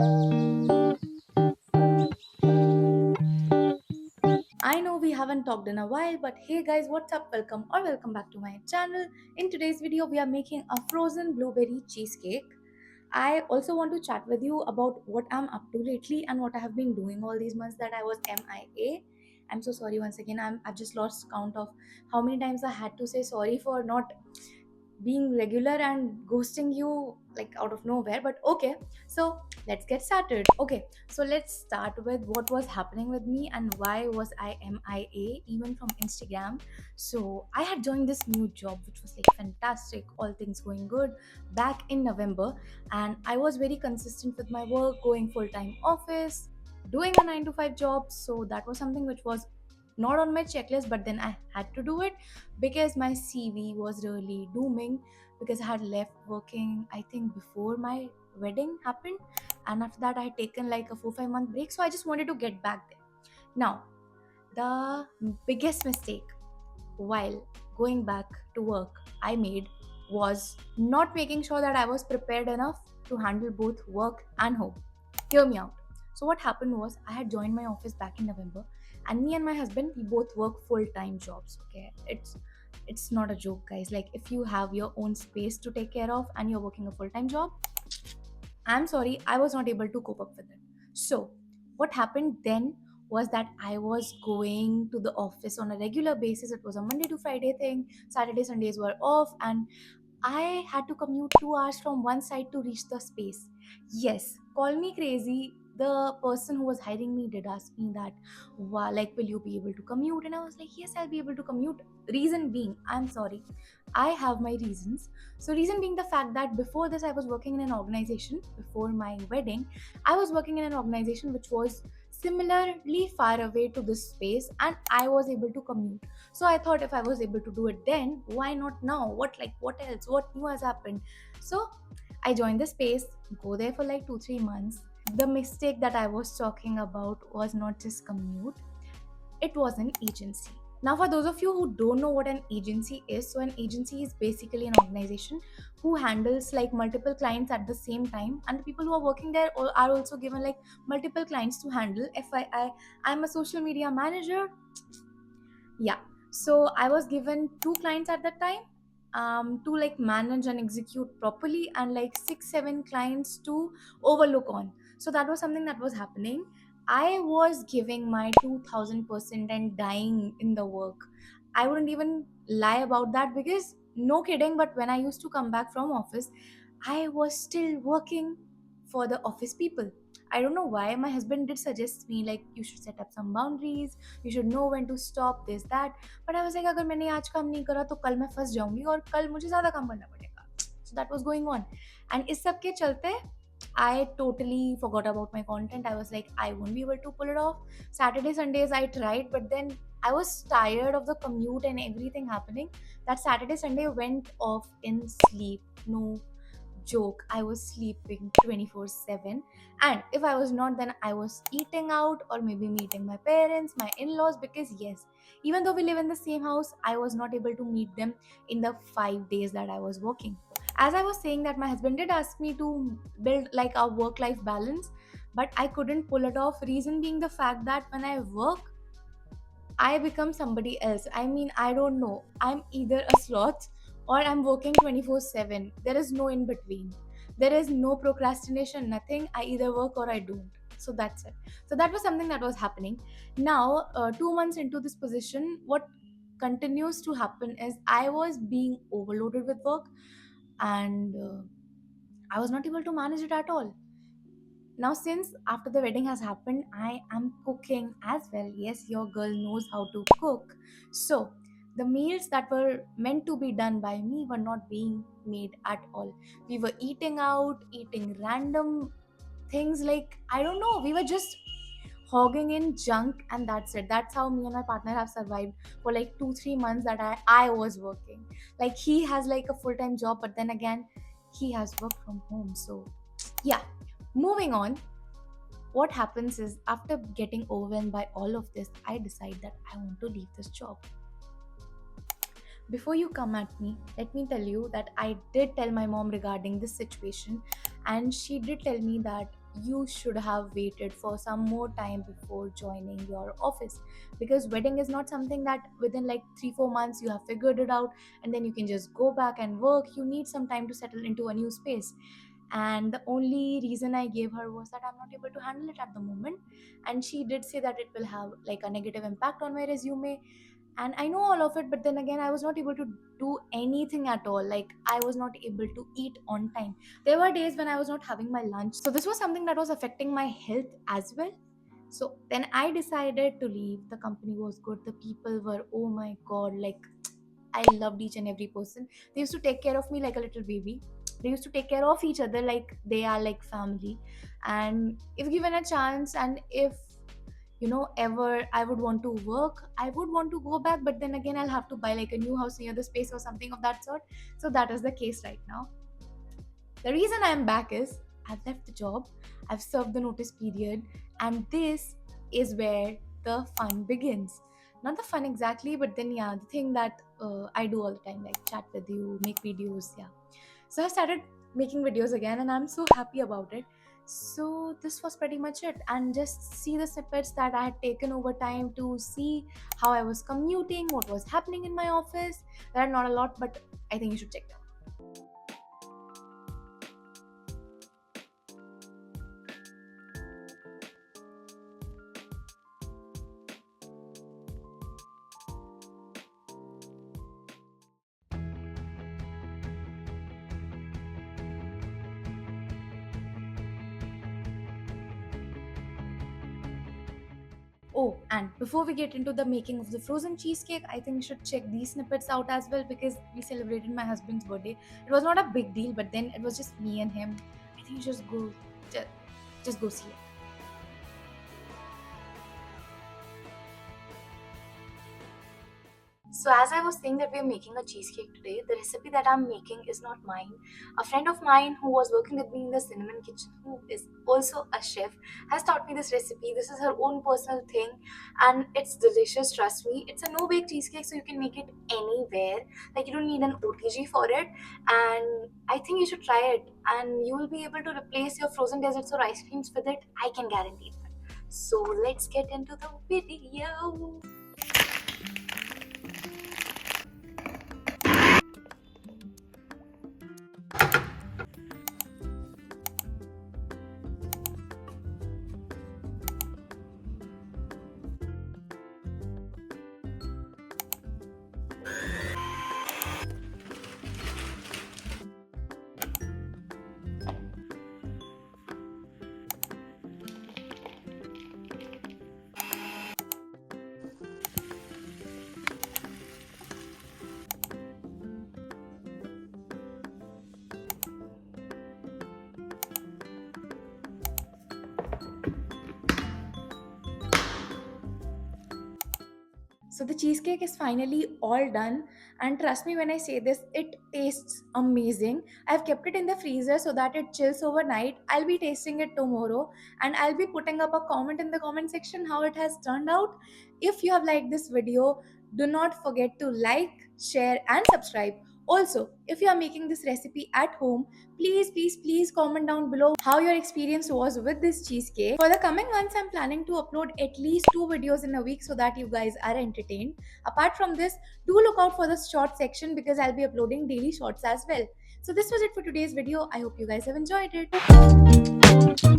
I know we haven't talked in a while, but hey guys, what's up? Welcome or welcome back to my channel. In today's video, we are making a frozen blueberry cheesecake. I also want to chat with you about what I'm up to lately and what I have been doing all these months that I was MIA. I'm so sorry once again. I've just lost count of how many times I had to say sorry for not being regular and ghosting you like out of nowhere. But okay, so let's get started. Okay, so let's start with what was happening with me and why was I MIA even from Instagram. So I had joined this new job which was like fantastic, all things going good back in November, and I was very consistent with my work, going full-time office, doing a 9 to 5 job. So that was something which was not on my checklist, but then I had to do it because my CV was really dooming, because I had left working I think before my wedding happened, and after that I had taken like a 4 5 month break. So I just wanted to get back there. Now, the biggest mistake while going back to work I made was not making sure that I was prepared enough to handle both work and home. Hear me out. So what happened was I had joined my office back in November, and me and my husband we both work full-time jobs. Okay, it's not a joke, guys. Like if you have your own space to take care of and you're working a full-time job, I'm sorry, I was not able to cope up with it. So, what happened then was that I was going to the office on a regular basis. It was a Monday to Friday thing. Saturday, Sundays were off, and I had to commute 2 hours from one side to reach the space. Yes, call me crazy. The person who was hiring me did ask me that, like, will you be able to commute? And I was like, yes, I'll be able to commute. Reason being, I'm sorry, I have my reasons. So, reason being the fact that before this, I was working in an organization. Before my wedding, I was working in an organization which was similarly far away to this space, and I was able to commute. So I thought if I was able to do it then, why not now? What else? What new has happened? So I joined the space, go there for like 2 3 months. The mistake that I was talking about was not just commute, it was an agency. Now, for those of you who don't know what an agency is, so an agency is basically an organization who handles like multiple clients at the same time, and the people who are working there are also given like multiple clients to handle. FYI, I'm a social media manager. Yeah. So I was given two clients at that time, to like manage and execute properly, and like 6 7 clients to overlook on. So that was something that was happening. I was giving my 2000% and dying in the work. I wouldn't even lie about that, because no kidding, but when I used to come back from office, I was still working for the office people. I don't know why. My husband did suggest me like you should set up some boundaries, you should know when to stop this that, but I was like अगर मैंने आज काम नहीं करा तो कल मैं फंस जाऊंगी और कल मुझे ज़्यादा काम करना पड़ेगा. So that was going on, and इस सब के चलते I totally forgot about my content. I was like, I won't be able to pull it off. Saturday, Sundays, I tried, but then I was tired of the commute and everything happening. That Saturday, Sunday went off in sleep. No joke, I was sleeping 24/7. And if I was not, then I was eating out or maybe meeting my parents, my in laws, because yes, even though we live in the same house, I was not able to meet them in the 5 days that I was working. As I was saying, that my husband did ask me to build like a work life balance, but I couldn't pull it off. Reason being the fact that when I work, I become somebody else. I mean, I don't know. I'm either a sloth or I'm working 24/7. There is no in between. There is no procrastination, nothing. I either work or I don't. So that's it. So that was something that was happening. Now, 2 months into this position, what continues to happen is I was being overloaded with work, and I was not able to manage it at all. Now, since after the wedding has happened, I am cooking as well. Yes, your girl knows how to cook. So, the meals that were meant to be done by me were not being made at all. We were eating out, eating random things like, I don't know, we were just hogging in junk, and that's it. That's how me and my partner have survived for like 2 3 months that I was working. Like, he has like a full time job, but then again, he has work from home. So, yeah, moving on, what happens is after getting overwhelmed by all of this, I decide that I want to leave this job. Before you come at me, let me tell you that I did tell my mom regarding this situation, and she did tell me that you should have waited for some more time before joining your office, because wedding is not something that within like 3-4 months you have figured it out and then you can just go back and work. You need some time to settle into a new space. And the only reason I gave her was that I'm not able to handle it at the moment, and she did say that it will have like a negative impact on my resume. And I know all of it, but then again I was not able to do anything at all. Like, I was not able to eat on time. There were days when I was not having my lunch, so this was something that was affecting my health as well. So then I decided to leave. The company was good, the people were, oh my god, like, I loved each and every person. They used to take care of me like a little baby. They used to take care of each other like they are like family. And if given a chance, and if ever I would want to work, I would want to go back, but then again I'll have to buy like a new house near the space or something of that sort. So that is the case right now. The reason I'm back is I've left the job, I've served the notice period, and this is where the fun begins. Not the fun exactly, but then yeah, the thing that I do all the time, like chat with you, make videos, yeah. So I started making videos again, and I'm so happy about it. So this was pretty much it, and just see the snippets that I had taken over time to see how I was commuting, what was happening in my office. There are not a lot, but I think you should check them. Oh, and before we get into the making of the frozen cheesecake, I think you should check these snippets out as well, because we celebrated my husband's birthday. It was not a big deal, but then it was just me and him. I think you just, just go see it. So, as I was saying that we're making a cheesecake today, the recipe that I'm making is not mine. A friend of mine who was working with me in the cinnamon kitchen, who is also a chef, has taught me this recipe. This is her own personal thing, and it's delicious, trust me. It's a no bake cheesecake, so you can make it anywhere. Like, you don't need an OTG for it, and I think you should try it, and you will be able to replace your frozen desserts or ice creams with it. I can guarantee that. So, let's get into the video. So the cheesecake is finally all done, and trust me when I say this, it tastes amazing. I've kept it in the freezer so that it chills overnight. I'll be tasting it tomorrow, and I'll be putting up a comment in the comment section how it has turned out. If you have liked this video, do not forget to like, share and subscribe. Also, if you are making this recipe at home, please comment down below how your experience was with this cheesecake. For the coming months, I'm planning to upload at least 2 videos in a week so that you guys are entertained. Apart from this, do look out for the short section because I'll be uploading daily shorts as well. So this was it for today's video. I hope you guys have enjoyed it.